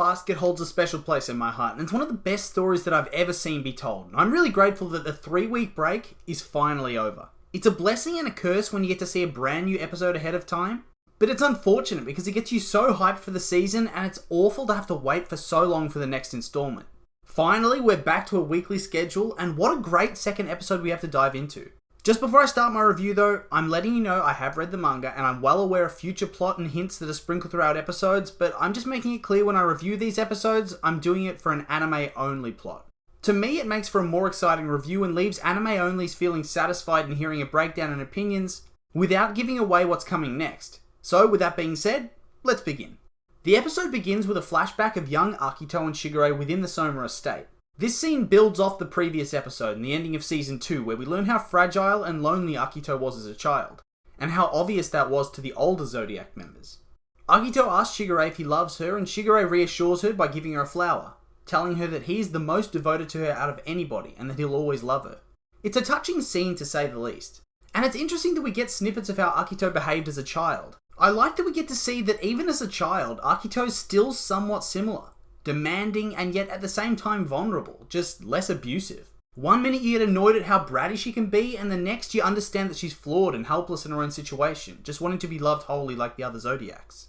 Basket holds a special place in my heart, and it's one of the best stories that I've ever seen be told. I'm really grateful that the 3-week break is finally over. It's a blessing and a curse when you get to see a brand new episode ahead of time, but it's unfortunate because it gets you so hyped for the season, and it's awful to have to wait for so long for the next installment. Finally, we're back to a weekly schedule, and what a great second episode we have to dive into. Just before I start my review though, I'm letting you know I have read the manga and I'm well aware of future plot and hints that are sprinkled throughout episodes, but I'm just making it clear when I review these episodes, I'm doing it for an anime-only plot. To me, it makes for a more exciting review and leaves anime-onlys feeling satisfied in hearing a breakdown and opinions without giving away what's coming next. So, with that being said, let's begin. The episode begins with a flashback of young Akito and Shigure within the Soma estate. This scene builds off the previous episode and the ending of Season 2, where we learn how fragile and lonely Akito was as a child, and how obvious that was to the older Zodiac members. Akito asks Shigure if he loves her, and Shigure reassures her by giving her a flower, telling her that he's the most devoted to her out of anybody, and that he'll always love her. It's a touching scene to say the least. And it's interesting that we get snippets of how Akito behaved as a child. I like that we get to see that even as a child, Akito's still somewhat similar. Demanding and yet at the same time vulnerable, just less abusive. One minute you get annoyed at how bratty she can be, and the next you understand that she's flawed and helpless in her own situation, just wanting to be loved wholly like the other Zodiacs.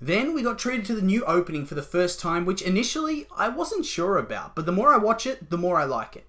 Then we got treated to the new opening for the first time, which initially I wasn't sure about, but the more I watch it, the more I like it.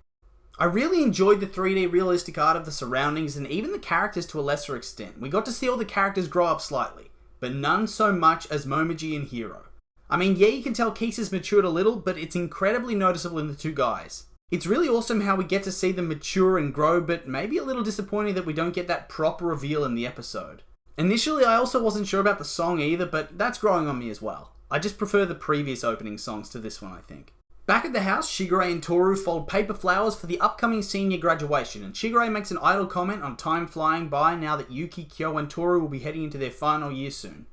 I really enjoyed the 3D realistic art of the surroundings and even the characters to a lesser extent. We got to see all the characters grow up slightly, but none so much as Momiji and Hiro. I mean, yeah, you can tell Kisa's matured a little, but it's incredibly noticeable in the two guys. It's really awesome how we get to see them mature and grow, but maybe a little disappointing that we don't get that proper reveal in the episode. Initially, I also wasn't sure about the song either, but that's growing on me as well. I just prefer the previous opening songs to this one, I think. Back at the house, Shigure and Toru fold paper flowers for the upcoming senior graduation, and Shigure makes an idle comment on time flying by now that Yuki, Kyo, and Toru will be heading into their final year soon.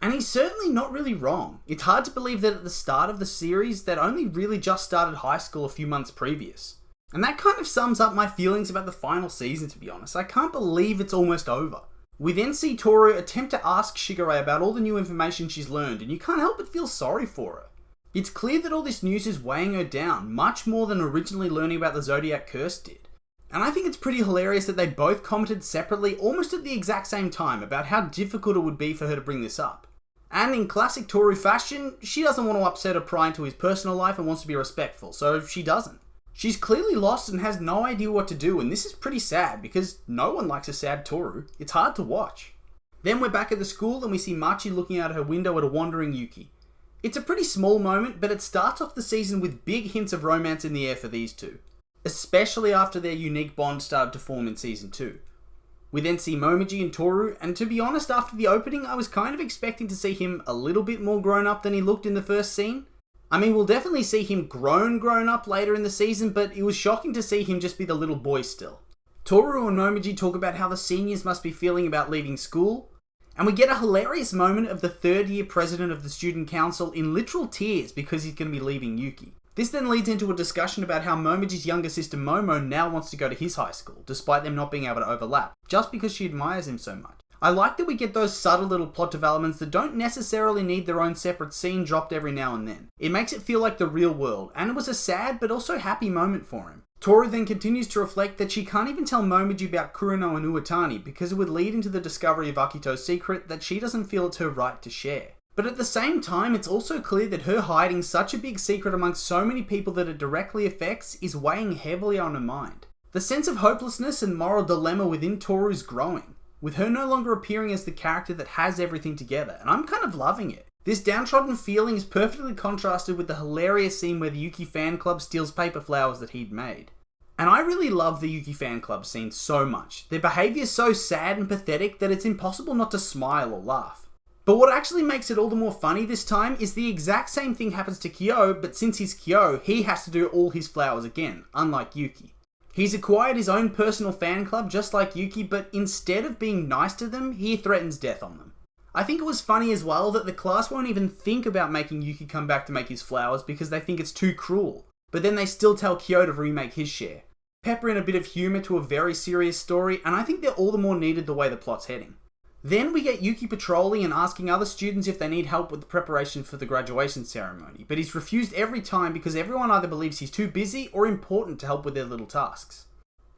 And he's certainly not really wrong. It's hard to believe that at the start of the series, they'd only really just started high school a few months previous. And that kind of sums up my feelings about the final season, to be honest. I can't believe it's almost over. We then see Toru attempt to ask Shigure about all the new information she's learned, and you can't help but feel sorry for her. It's clear that all this news is weighing her down, much more than originally learning about the Zodiac Curse did. And I think it's pretty hilarious that they both commented separately, almost at the exact same time, about how difficult it would be for her to bring this up. And in classic Toru fashion, she doesn't want to upset or pry into his personal life and wants to be respectful, so she doesn't. She's clearly lost and has no idea what to do, and this is pretty sad because no one likes a sad Toru. It's hard to watch. Then we're back at the school and we see Machi looking out her window at a wandering Yuki. It's a pretty small moment, but it starts off the season with big hints of romance in the air for these two, especially after their unique bond started to form in Season 2. We then see Momiji and Toru, and to be honest, after the opening, I was kind of expecting to see him a little bit more grown up than he looked in the first scene. I mean, we'll definitely see him grown up later in the season, but it was shocking to see him just be the little boy still. Toru and Momiji talk about how the seniors must be feeling about leaving school, and we get a hilarious moment of the third-year president of the student council in literal tears because he's going to be leaving Yuki. This then leads into a discussion about how Momoji's younger sister Momo now wants to go to his high school, despite them not being able to overlap, just because she admires him so much. I like that we get those subtle little plot developments that don't necessarily need their own separate scene dropped every now and then. It makes it feel like the real world, and it was a sad but also happy moment for him. Toru then continues to reflect that she can't even tell Momiji about Kurano and Uotani because it would lead into the discovery of Akito's secret that she doesn't feel it's her right to share. But at the same time, it's also clear that her hiding such a big secret amongst so many people that it directly affects is weighing heavily on her mind. The sense of hopelessness and moral dilemma within Toru is growing, with her no longer appearing as the character that has everything together, and I'm kind of loving it. This downtrodden feeling is perfectly contrasted with the hilarious scene where the Yuki fan club steals paper flowers that he'd made. And I really love the Yuki fan club scene so much. Their behaviour is so sad and pathetic that it's impossible not to smile or laugh. But what actually makes it all the more funny this time is the exact same thing happens to Kyo, but since he's Kyo, he has to do all his flowers again, unlike Yuki. He's acquired his own personal fan club just like Yuki, but instead of being nice to them, he threatens death on them. I think it was funny as well that the class won't even think about making Yuki come back to make his flowers because they think it's too cruel, but then they still tell Kyo to remake his share. Pepper in a bit of humour to a very serious story, and I think they're all the more needed the way the plot's heading. Then we get Yuki patrolling and asking other students if they need help with the preparation for the graduation ceremony, but he's refused every time because everyone either believes he's too busy or important to help with their little tasks.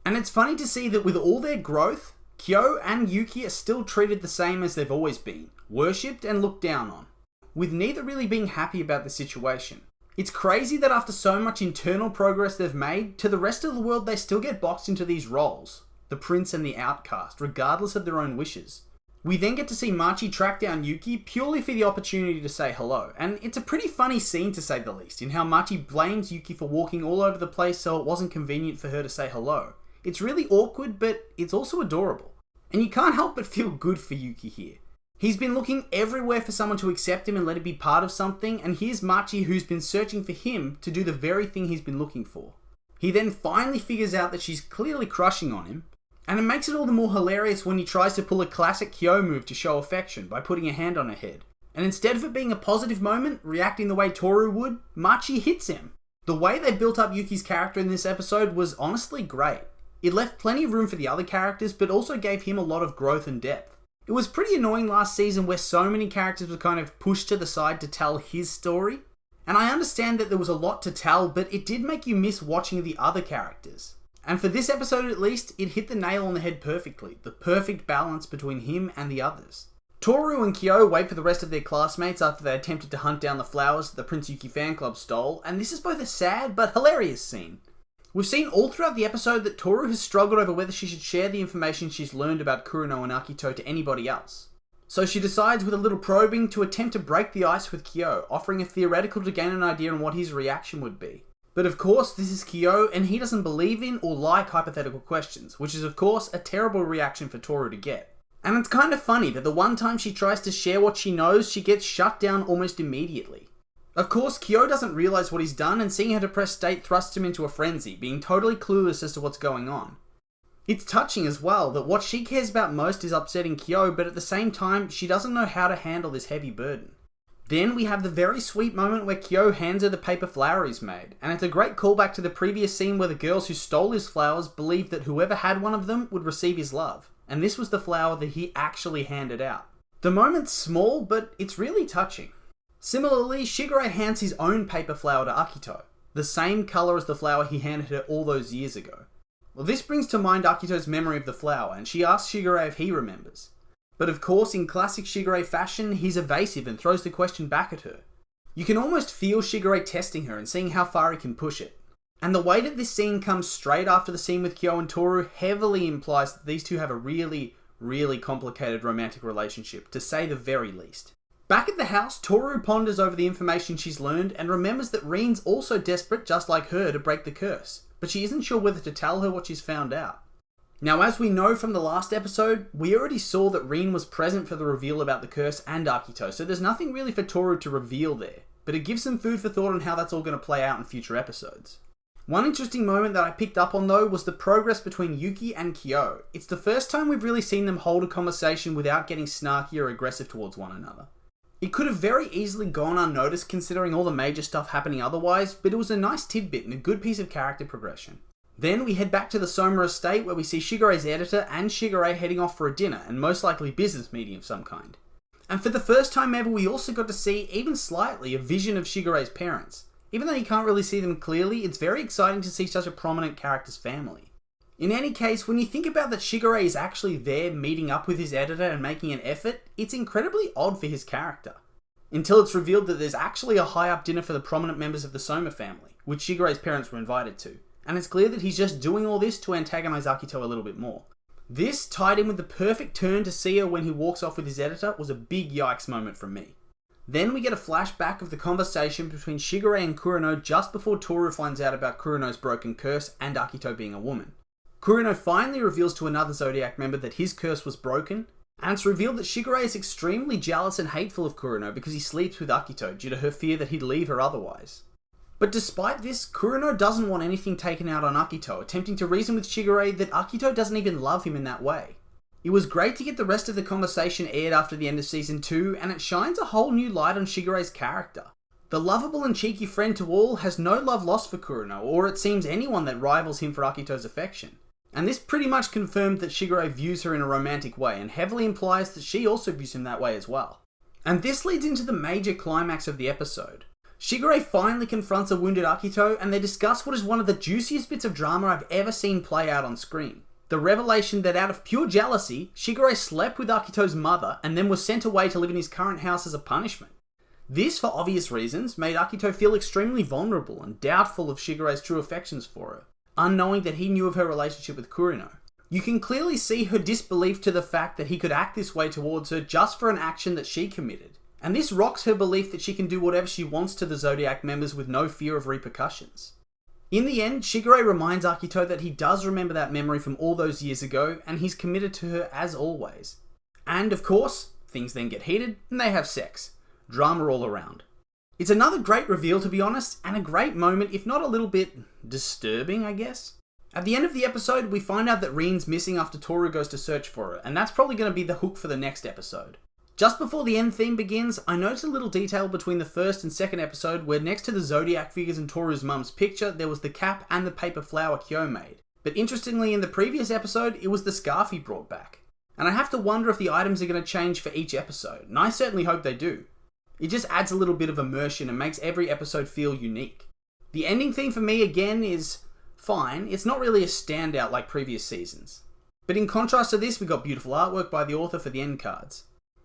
And it's funny to see that with all their growth, Kyo and Yuki are still treated the same as they've always been, worshipped and looked down on, with neither really being happy about the situation. It's crazy that after so much internal progress they've made, to the rest of the world they still get boxed into these roles, the prince and the outcast, regardless of their own wishes. We then get to see Machi track down Yuki purely for the opportunity to say hello, and it's a pretty funny scene to say the least, in how Machi blames Yuki for walking all over the place so it wasn't convenient for her to say hello. It's really awkward, but it's also adorable. And you can't help but feel good for Yuki here. He's been looking everywhere for someone to accept him and let him be part of something, and here's Machi who's been searching for him to do the very thing he's been looking for. He then finally figures out that she's clearly crushing on him, and it makes it all the more hilarious when he tries to pull a classic Kyo move to show affection by putting a hand on her head. And instead of it being a positive moment, reacting the way Toru would, Machi hits him. The way they built up Yuki's character in this episode was honestly great. It left plenty of room for the other characters, but also gave him a lot of growth and depth. It was pretty annoying last season where so many characters were kind of pushed to the side to tell his story. And I understand that there was a lot to tell, but it did make you miss watching the other characters. And for this episode at least, it hit the nail on the head perfectly, the perfect balance between him and the others. Toru and Kyo wait for the rest of their classmates after they attempted to hunt down the flowers that the Prince Yuki fan club stole, and this is both a sad but hilarious scene. We've seen all throughout the episode that Toru has struggled over whether she should share the information she's learned about Kurono and Akito to anybody else. So she decides with a little probing to attempt to break the ice with Kyo, offering a theoretical to gain an idea on what his reaction would be. But of course, this is Kyo, and he doesn't believe in or like hypothetical questions, which is of course a terrible reaction for Toru to get. And it's kind of funny that the one time she tries to share what she knows, she gets shut down almost immediately. Of course, Kyo doesn't realise what he's done, and seeing her depressed state thrusts him into a frenzy, being totally clueless as to what's going on. It's touching as well that what she cares about most is upsetting Kyo, but at the same time, she doesn't know how to handle this heavy burden. Then we have the very sweet moment where Kyo hands her the paper flower he's made, and it's a great callback to the previous scene where the girls who stole his flowers believed that whoever had one of them would receive his love, and this was the flower that he actually handed out. The moment's small, but it's really touching. Similarly, Shigure hands his own paper flower to Akito, the same colour as the flower he handed her all those years ago. Well, this brings to mind Akito's memory of the flower, and she asks Shigure if he remembers. But of course, in classic Shigure fashion, he's evasive and throws the question back at her. You can almost feel Shigure testing her and seeing how far he can push it. And the way that this scene comes straight after the scene with Kyo and Toru heavily implies that these two have a really, really complicated romantic relationship, to say the very least. Back at the house, Toru ponders over the information she's learned and remembers that Reen's also desperate, just like her, to break the curse, but she isn't sure whether to tell her what she's found out. Now, as we know from the last episode, we already saw that Reen was present for the reveal about the curse and Akito, so there's nothing really for Toru to reveal there, but it gives some food for thought on how that's all going to play out in future episodes. One interesting moment that I picked up on though was the progress between Yuki and Kyo. It's the first time we've really seen them hold a conversation without getting snarky or aggressive towards one another. It could have very easily gone unnoticed considering all the major stuff happening otherwise, but it was a nice tidbit and a good piece of character progression. Then we head back to the Soma estate where we see Shigure's editor and Shigure heading off for a dinner and most likely business meeting of some kind. And for the first time ever, we also got to see, even slightly, a vision of Shigure's parents. Even though you can't really see them clearly, it's very exciting to see such a prominent character's family. In any case, when you think about that Shigure is actually there meeting up with his editor and making an effort, it's incredibly odd for his character. Until it's revealed that there's actually a high-up dinner for the prominent members of the Soma family, which Shigure's parents were invited to. And it's clear that he's just doing all this to antagonize Akito a little bit more. This, tied in with the perfect turn to see her when he walks off with his editor, was a big yikes moment from me. Then we get a flashback of the conversation between Shigure and Kurono just before Toru finds out about Kurono's broken curse and Akito being a woman. Kurono finally reveals to another Zodiac member that his curse was broken, and it's revealed that Shigure is extremely jealous and hateful of Kurono because he sleeps with Akito due to her fear that he'd leave her otherwise. But despite this, Kurono doesn't want anything taken out on Akito, attempting to reason with Shigure that Akito doesn't even love him in that way. It was great to get the rest of the conversation aired after the end of Season 2, and it shines a whole new light on Shigure's character. The lovable and cheeky friend to all has no love lost for Kurono, or it seems anyone that rivals him for Akito's affection. And this pretty much confirmed that Shigure views her in a romantic way, and heavily implies that she also views him that way as well. And this leads into the major climax of the episode. Shigure finally confronts a wounded Akito, and they discuss what is one of the juiciest bits of drama I've ever seen play out on screen. The revelation that out of pure jealousy, Shigure slept with Akito's mother and then was sent away to live in his current house as a punishment. This, for obvious reasons, made Akito feel extremely vulnerable and doubtful of Shigure's true affections for her, unknowing that he knew of her relationship with Kurino. You can clearly see her disbelief to the fact that he could act this way towards her just for an action that she committed. And this rocks her belief that she can do whatever she wants to the Zodiac members with no fear of repercussions. In the end, Shigure reminds Akito that he does remember that memory from all those years ago, and he's committed to her as always. And of course, things then get heated, and they have sex. Drama all around. It's another great reveal, to be honest, and a great moment, if not a little bit disturbing, I guess. At the end of the episode, we find out that Rin's missing after Toru goes to search for her, and that's probably going to be the hook for the next episode. Just before the end theme begins, I noticed a little detail between the first and second episode where next to the Zodiac figures in Toru's mum's picture, there was the cap and the paper flower Kyo made. But interestingly, in the previous episode, it was the scarf he brought back. And I have to wonder if the items are going to change for each episode, and I certainly hope they do. It just adds a little bit of immersion and makes every episode feel unique. The ending theme for me, again, is fine. It's not really a standout like previous seasons. But in contrast to this, we got beautiful artwork by the author for the end cards.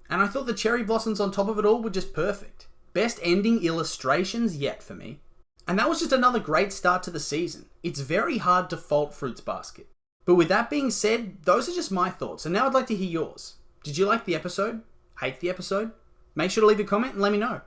And I thought the cherry blossoms on top of it all were just perfect. Best ending illustrations yet for me. And that was just another great start to the season. It's very hard to fault Fruits Basket. But with that being said, those are just my thoughts, and now I'd like to hear yours. Did you like the episode? Hate the episode? Make sure to leave a comment and let me know.